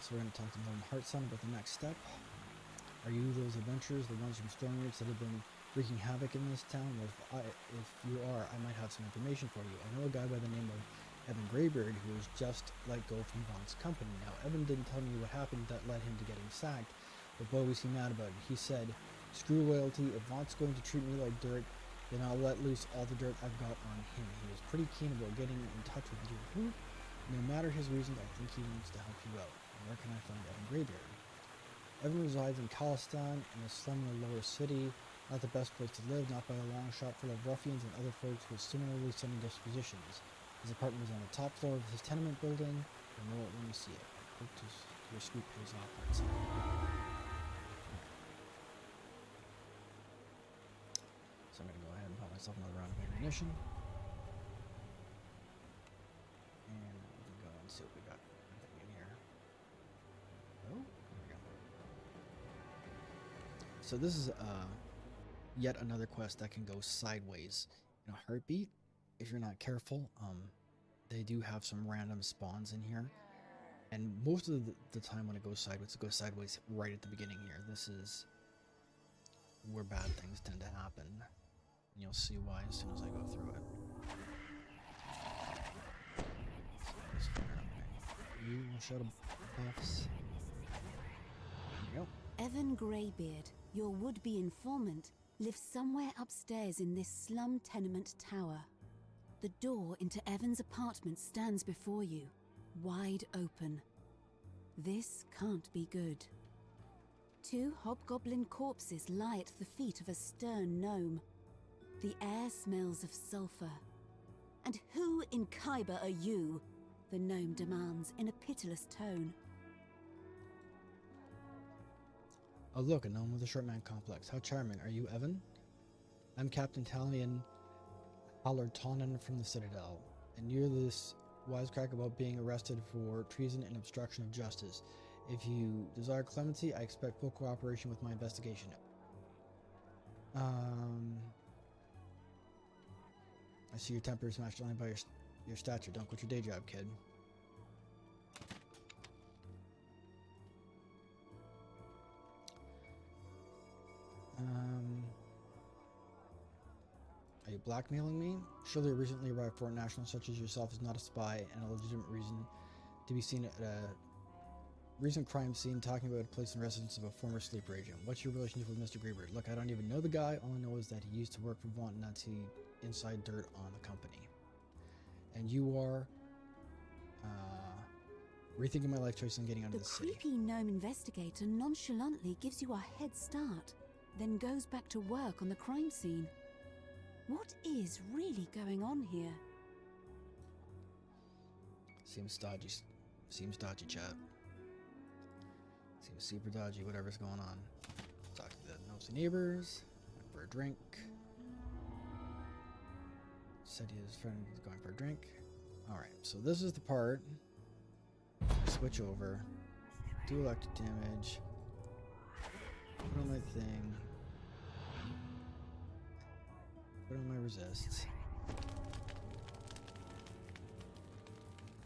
Alright, so we're going to talk to Northern Heartsun about the next step. Are you those adventurers, the ones from Stormreach that have been wreaking havoc in this town? Well, if you are, I might have some information for you. I know a guy by the name of Evan Greybeard who was just let go from Vaughn's company. Now, Evan didn't tell me what happened that led him to getting sacked, but boy was he mad about it. He said, "Screw loyalty, if Vaughn's going to treat me like dirt, then I'll let loose all the dirt I've got on him." He was pretty keen about getting in touch with you. No matter his reasons, I think he wants to help you out. And where can I find Evan Greybeard? Evan resides in Khalistan, in a slum in the lower city. Not the best place to live, not by a long shot, full of ruffians and other folks with similarly sunny dispositions. His apartment is on the top floor of his tenement building. You'll know it when you see it. I hope your scoop pays off for itself. So I'm going to go ahead and pop myself another round of ammunition. And we can go and see what we got in here. Oh, there we go. So this is yet another quest that can go sideways in a heartbeat if you're not careful. They do have some random spawns in here, and most of the time when it goes sideways right at the beginning here. This is where bad things tend to happen. And you'll see why as soon as I go through it. You will show the buffs. There you go. Evan Greybeard, your would-be informant, lives somewhere upstairs in this slum tenement tower. The door into Evan's apartment stands before you, wide open. This can't be good. 2 hobgoblin corpses lie at the feet of a stern gnome. The air smells of sulfur. "And who in Khyber are you?" the gnome demands in a pitiless tone. Oh look, a gnome with a short man complex. How charming. Are you Evan? I'm Captain Talion Hallertonen from the Citadel, and you're this wisecrack about being arrested for treason and obstruction of justice. If you desire clemency, I expect full cooperation with my investigation. I see your temper is smashed only by your stature. Don't quit your day job, kid. Are you blackmailing me? Surely a recently arrived foreign national such as yourself is not a spy and a legitimate reason to be seen at a recent crime scene talking about a place in residence of a former sleeper agent. What's your relationship with Mr. Greybeard? Look, I don't even know the guy. All I know is that he used to work for Vaughn and that's he inside dirt on the company. And you are rethinking my life choice and getting out of the city. The creepy gnome investigator nonchalantly gives you a head start, then goes back to work on the crime scene. What is really going on here? Seems dodgy. Seems dodgy, chat. Seems super dodgy, whatever's going on. Talk to the nosy neighbors. Went for a drink. Said his friend was going for a drink. Alright, so this is the part. Switch over. Do electric damage. Put on my thing. Put on my resists.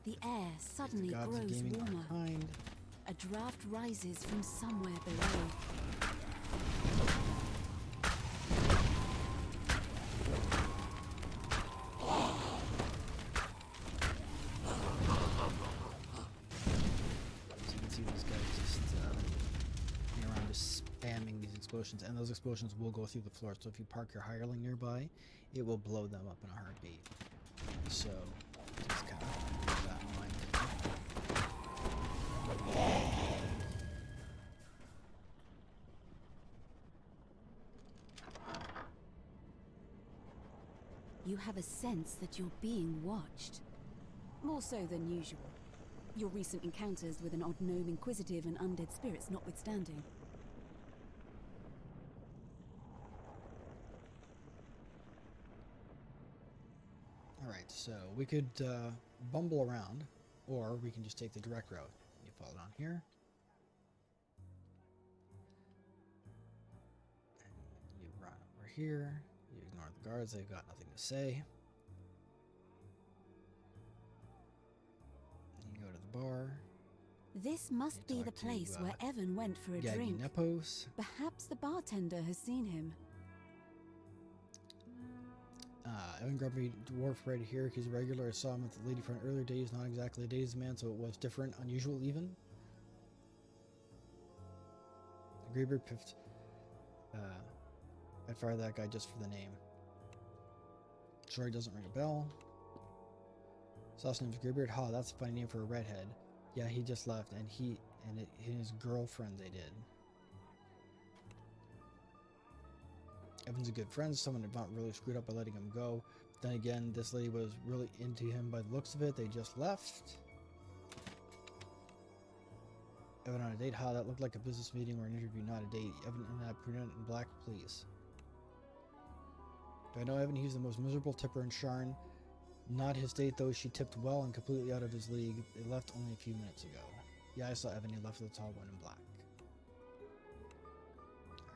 The air suddenly grows warmer. A draft rises from somewhere below. So you can see these guys just hanging around, just spamming these explosions, and those explosions will go through the floor. So if you park your hireling nearby, it will blow them up in a heartbeat. So just kind of keep that in mind. You have a sense that you're being watched. More so than usual. Your recent encounters with an odd gnome inquisitive and undead spirits notwithstanding. Alright, so we could bumble around, or we can just take the direct route. You follow down here. And you run over here. You ignore the guards, they've got nothing to say. You go to the bar. This must be the talk to, place where Evan went for a Gaggy drink. Nepos. Perhaps the bartender has seen him. Evan Grumpy Dwarf right here. He's a regular. I saw him with the lady friend earlier days. Not exactly a days man, so it was different, unusual even. The Greybeard piffed. I'd fire that guy just for the name. Sorry, doesn't ring a bell. Sauce name's Greybeard. Ha, that's a funny name for a redhead. Yeah, he just left, and his girlfriend they did. Evan's a good friend. Someone had not really screwed up by letting him go. Then again, this lady was really into him by the looks of it. They just left. Evan on a date? Ha, that looked like a business meeting or an interview, not a date. Evan in that brunette in black, please. Do I know Evan? He's the most miserable tipper in Sharn. Not his date, though. She tipped well and completely out of his league. They left only a few minutes ago. Yeah, I saw Evan. He left with the tall one in black.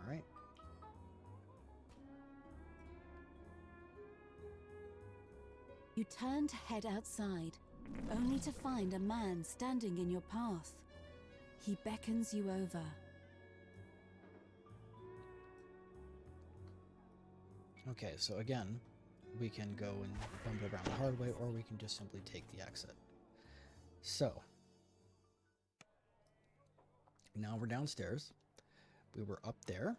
Alright. You turn to head outside, only to find a man standing in your path. He beckons you over. Okay, so again, we can go and bumble around the hard way, or we can just simply take the exit. So, now we're downstairs. We were up there,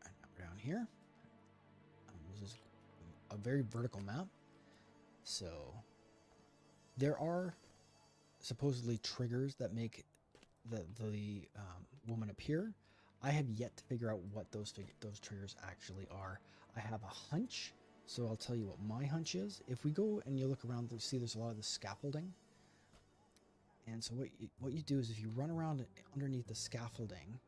and now we're down here. This is a very vertical map. So, there are supposedly triggers that make the woman appear. I have yet to figure out what those triggers actually are. I have a hunch, so I'll tell you what my hunch is. If we go and you look around, you see there's a lot of the scaffolding. And so what you do is if you run around underneath the scaffolding,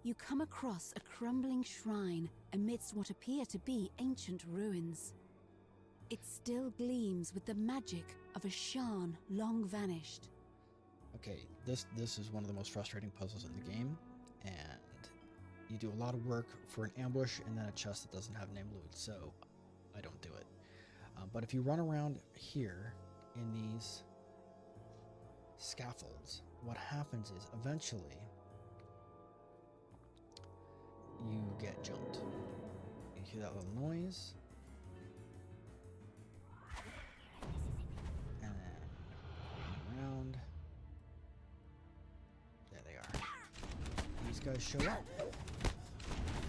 you come across a crumbling shrine amidst what appear to be ancient ruins. It still gleams with the magic of a Sharn long vanished. okay, this is one of the most frustrating puzzles in the game, and you do a lot of work for an ambush and then a chest that doesn't have name loot, so I don't do it. But if you run around here in these scaffolds, what happens is eventually you get jumped. You hear that little noise, and then around. There they are. These guys show up.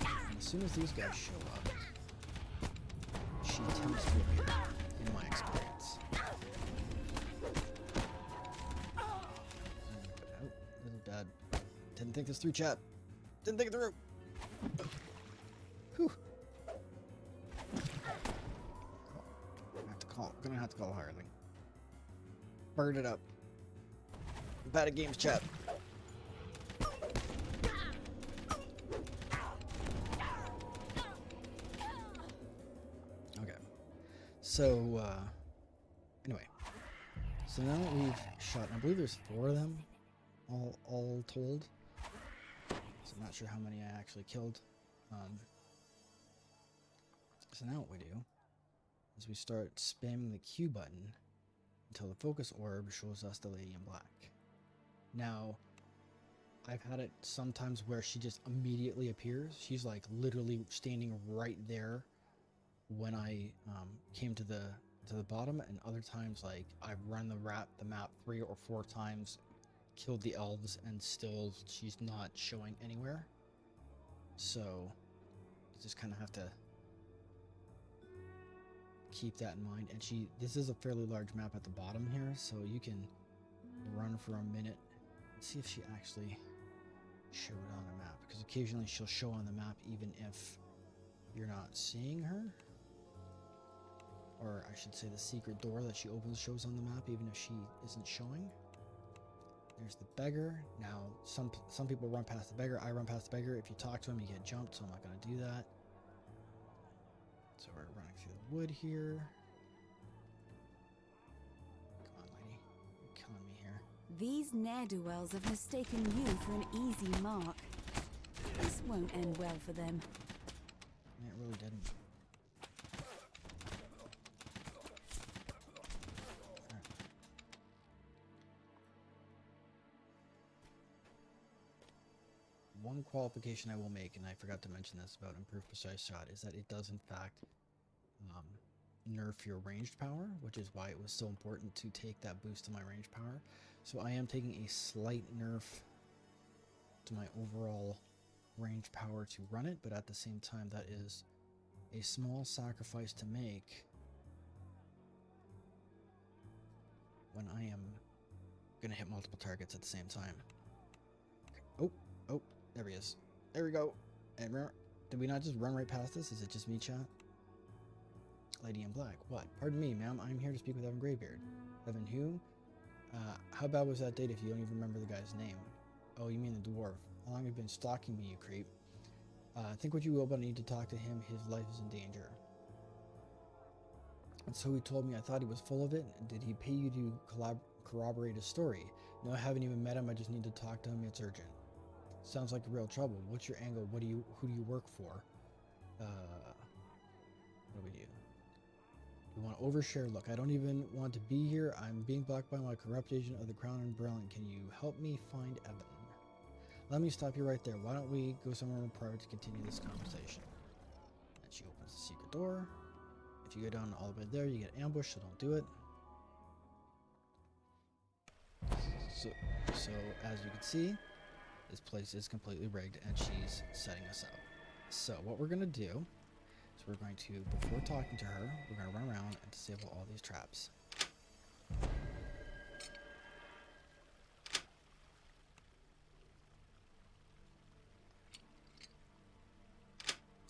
And as soon as these guys show up, she tends to appear, in my experience. Oh, little dad. Didn't think this through, chat. Didn't think it through. Whew. Gonna have to call a hireling. Bird it up. I'm bad at games, chat. Okay. So, anyway. So now that we've shot, I believe there's 4 of them, all told. So I'm not sure how many I actually killed. So now what we do is we start spamming the Q button until the focus orb shows us the lady in black. Now, I've had it sometimes where she just immediately appears. She's like literally standing right there when I came to the bottom, and other times like I've run the map 3 or 4 times, killed the elves, and still she's not showing anywhere. So you just kind of have to keep that in mind. And this is a fairly large map at the bottom here, so you can run for a minute and see if she actually showed on the map, because occasionally she'll show on the map even if you're not seeing her, or I should say the secret door that she opens shows on the map even if she isn't showing. There's the beggar. Now some people run past the beggar. I run past the beggar. If you talk to him, you get jumped, so I'm not going to do that. So we're running through the wood here. Come on, lady. You're killing me here. These ne'er-do-wells have mistaken you for an easy mark. This won't end well for them. It really didn't. one qualification I will make, and I forgot to mention this about improved precise shot, is that it does in fact nerf your ranged power, which is why it was so important to take that boost to my ranged power. So I am taking a slight nerf to my overall ranged power to run it, but at the same time that is a small sacrifice to make when I am going to hit multiple targets at the same time. Okay. Oh, there he is. There we go. And did we not just run right past this? Is it just me, chat? Lady in black. What? Pardon me, ma'am. I'm here to speak with Evan Greybeard. Evan who? How bad was that date if you don't even remember the guy's name? Oh, you mean the dwarf. How long have you been stalking me, you creep? Think what you will, but I need to talk to him. His life is in danger. And so he told me. I thought he was full of it. Did he pay you to corroborate his story? No, I haven't even met him. I just need to talk to him. It's urgent. Sounds like real trouble. What's your angle? Who do you work for? What do we do? We want to overshare. Look, I don't even want to be here. I'm being blocked by my corrupt agent of the Crown and Berlin. Can you help me find Evan? Let me stop you right there. Why don't we go somewhere more private to continue this conversation? And she opens the secret door. If you go down all the way there, you get ambushed, so don't do it. So as you can see, this place is completely rigged and she's setting us up. So what we're going to do is we're going to, before talking to her, we're going to run around and disable all these traps.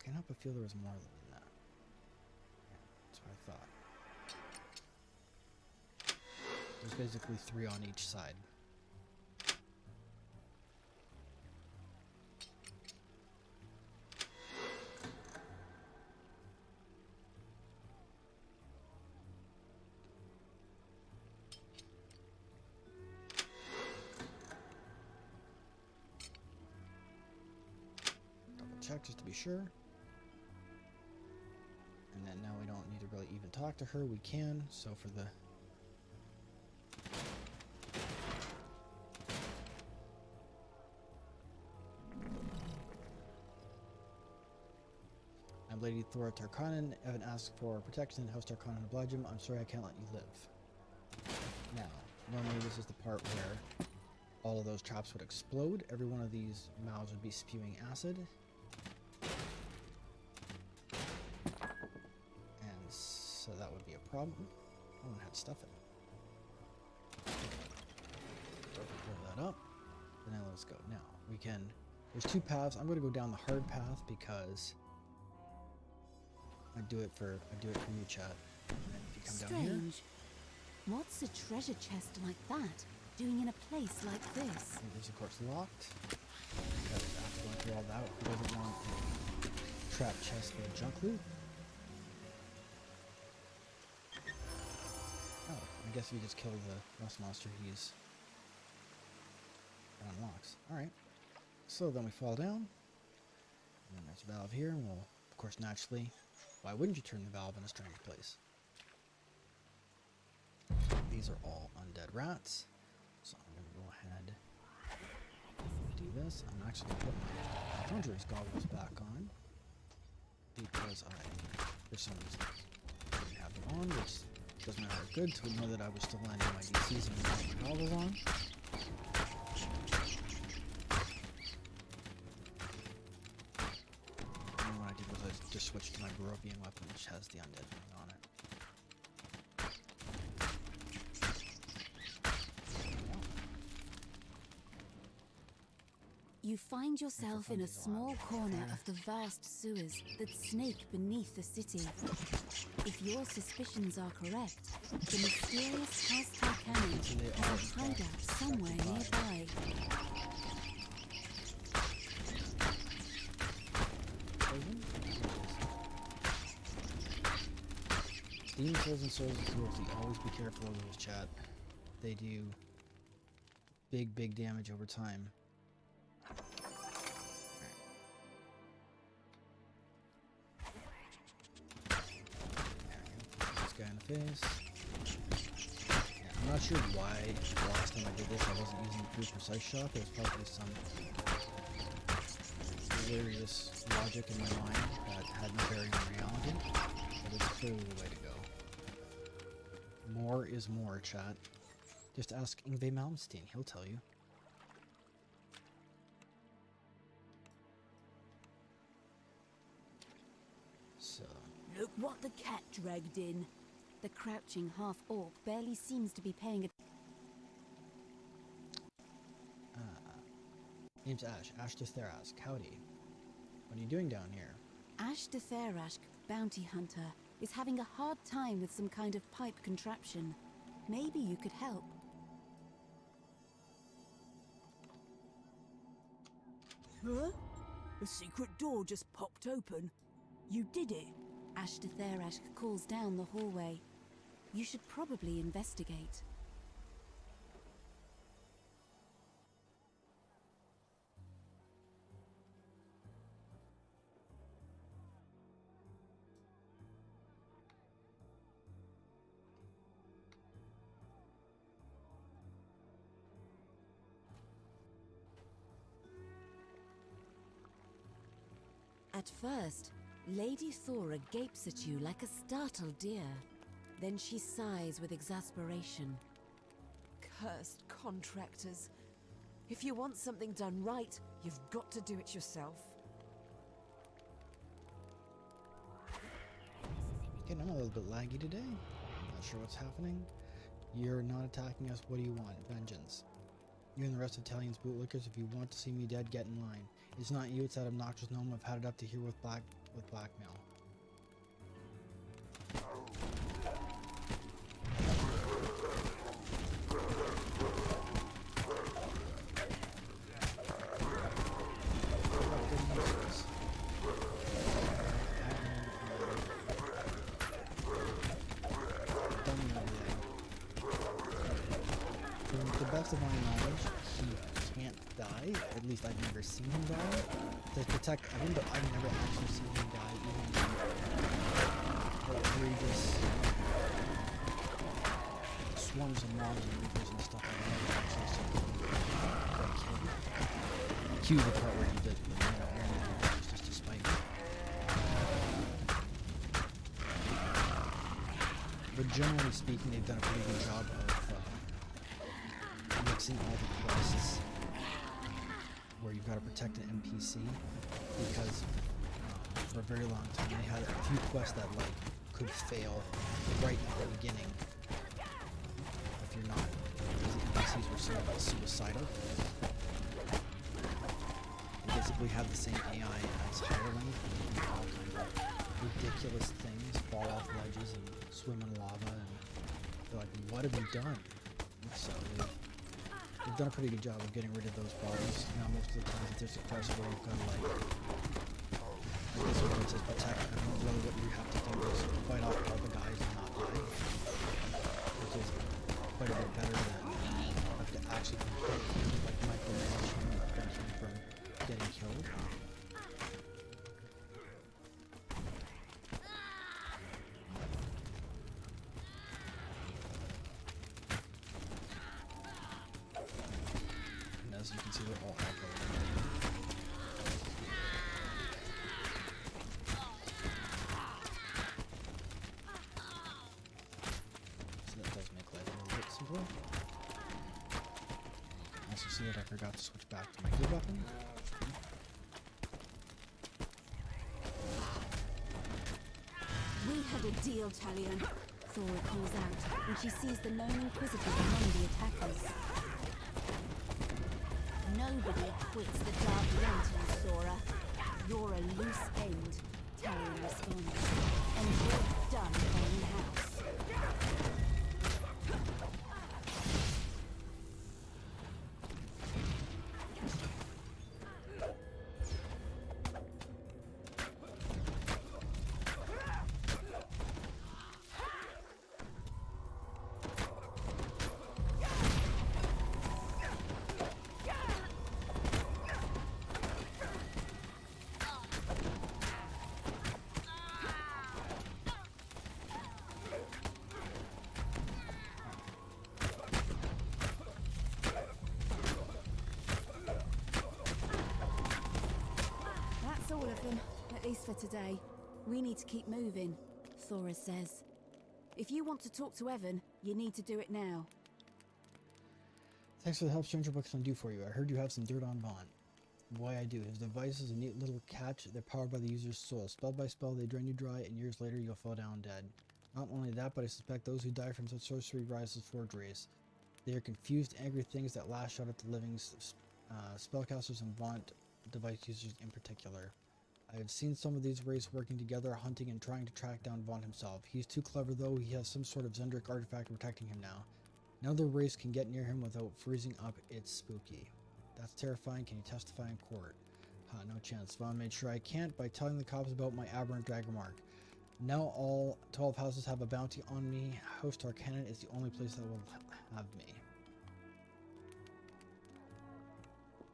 Can't help but feel there was more than that. Yeah, that's what I thought. There's basically 3 on each side. Check just to be sure. And then now we don't need to really even talk to her. We can. So for the I'm Lady Thora Tarkanen. Evan asked for protection. House Tarkanen oblige him. I'm sorry I can't let you live. Now, normally this is the part where all of those traps would explode. Every one of these mouths would be spewing acid. So that would be a problem. Oh, one had stuff in it. Pull that up. And now let's go. Now we can. There's 2 paths. I'm going to go down the hard path because I do it for you, chat. And then if you come down here. Strange. What's a treasure chest like that doing in a place like this? It is of course locked. Because after going through all that, who doesn't want a trap chest for the junk loot? Oh, I guess if you just kill the rust monster, it unlocks. Alright. So then we fall down. And then there's a valve here, and we'll, of course, naturally, why wouldn't you turn the valve in a strange place? These are all undead rats. So I'm going to go ahead and do this. I'm actually going to put my Conjurer's goggles back on. Because I, for some reason, didn't have them on, which doesn't matter good to know that I was still landing my DCs and putting my goggles on. And what I did was I just switched to my Barovian weapon, which has the undead thing on it. You find yourself in a small corner of the vast sewers that snake beneath the city. If your suspicions are correct, the mysterious House Tarkanen has a hideout somewhere nearby. Demon souls and souls of cruelty. Always be careful of those, chat. They do big damage over time. Guy in the face. Yeah, I'm not sure why the last time I did this I wasn't using improved precise shot. There was probably some there is this logic in my mind that had no bearing on reality, but it's clearly the way to go. More is more, chat. Just ask Yngve Malmsteen, he'll tell you. So... Look what the cat dragged in. The crouching half-orc barely seems to be paying attention. Name's Ash. Ash de Therask. Howdy. What are you doing down here? Ash de Therask, bounty hunter, is having a hard time with some kind of pipe contraption. Maybe you could help. Huh? A secret door just popped open. You did it. Ash de Therask calls down the hallway. You should probably investigate. At first, Lady Thora gapes at you like a startled deer. Then she sighs with exasperation. Cursed contractors. If you want something done right, you've got to do it yourself. Getting a little bit laggy today. Not sure what's happening. You're not attacking us. What do you want? Vengeance. You and the rest of Italian's bootlickers, if you want to see me dead, get in line. It's not you, it's that obnoxious gnome. I've had it up to here with blackmail. To the best of my knowledge, he can't die. At least I've never seen him die. To protect everyone, but I've never actually seen him die, even in outrageous swarms of mobs and reapers and stuff. I've never actually seen him get killed. Cue the part where he did the just to spite me. But generally speaking, they've done a pretty good job of mixing all the quests where you've got to protect an NPC, because for a very long time they had a few quests that like could fail right at the beginning if you're not, because the NPCs were so suicidal. They basically have the same AI as Hireling, and all kinds of ridiculous things, fall off ledges and swim in lava, and they're like, what have we done? So they've done a pretty good job of getting rid of those problems. Now most of the time if there's a quest where you've got to like this one it says protect, and really what you have to do is fight off all the guys and not die. Which is quite a bit better than have to actually prevent him, like micromanage him and prevent him from getting killed. As you can see, they're all echoing. So that does make life a little bit simpler. Also see that I forgot to switch back to my good weapon. We had a deal, Talion. Thora calls out when she sees the lone inquisitor among the attackers. Nobody quits the dark lantern, Thora. You're a loose end, Talion responds. And you're done playing house. for today. We need to keep moving, Thora says. If you want to talk to Evan, you need to do it now. Thanks for the help, stranger. What can I do for you? I heard you have some dirt on Vaughn. Why I do. His device is a neat little catch. They're powered by the user's soul. Spell by spell, they drain you dry, and years later, you'll fall down dead. Not only that, but I suspect those who die from such sorcery rise as forgeries. They are confused, angry things that lash out at the living spellcasters and Vaughn device users in particular. I have seen some of these races working together, hunting and trying to track down Vaughn himself. He's too clever, though. He has some sort of Zendric artifact protecting him now. Another race can get near him without freezing up. It's spooky. That's terrifying. Can you testify in court? No chance. Vaughn made sure I can't by telling the cops about my aberrant dagger mark. Now all 12 houses have a bounty on me. House Tarkanan is the only place that will have me.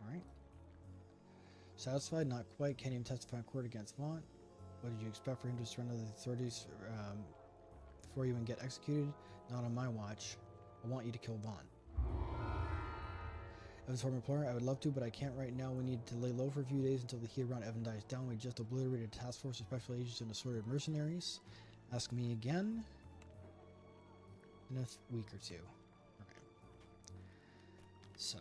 Alright. Satisfied? Not quite. Can't even testify in court against Vaughn. What did you expect for him to surrender to the authorities before you even get executed? Not on my watch. I want you to kill Vaughn. Evan's former employer, I would love to, but I can't right now. We need to lay low for a few days until the heat around Evan dies down. We just obliterated a task force of special agents and assorted mercenaries. Ask me again in a week or two. Okay. So.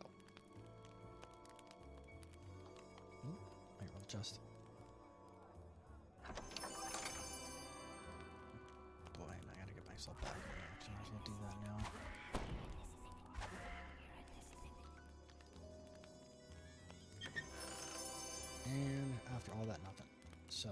I will just. Boy, I gotta get myself back in action. I might as well do that now. And after all that, nothing. So,